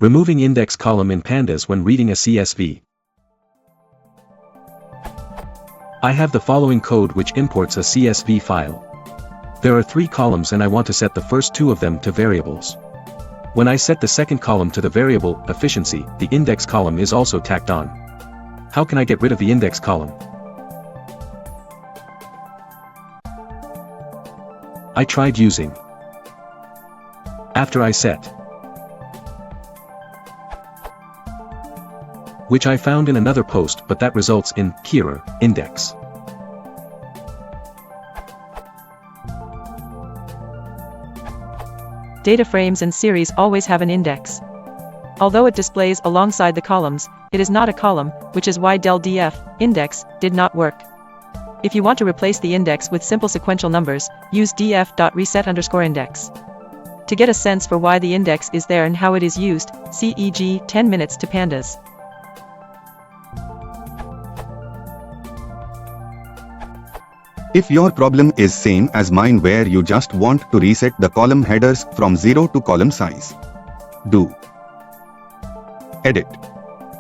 Removing index column in Pandas when reading a CSV. I have the following code which imports a CSV file. There are 3 columns and I want to set the first 2 of them to variables. When I set the second column to the variable efficiency, the index column is also tacked on. How can I get rid of the index column? I tried using after I set, which I found in another post, but that results in error index. Data frames and series always have an index. Although it displays alongside the columns, it is not a column, which is why del df index did not work. If you want to replace the index with simple sequential numbers, use df.reset_index. To get a sense for why the index is there and how it is used, see e.g. 10 minutes to Pandas. If your problem is same as mine where you just want to reset the column headers from 0 to column size, do edit.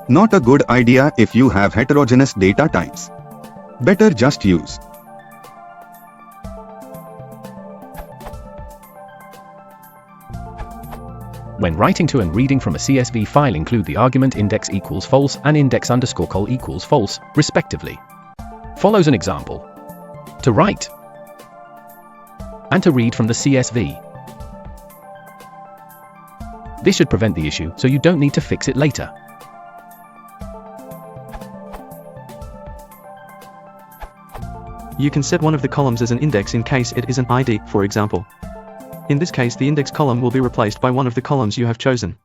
Not a good idea if you have heterogeneous data types. Better just use When writing to and reading from a CSV file, include the argument index equals false and index_col equals false, respectively. Follows an example. To write and to read from the CSV. This should prevent the issue, so you don't need to fix it later. You can set one of the columns as an index in case it is an ID, for example. In this case, the index column will be replaced by one of the columns you have chosen.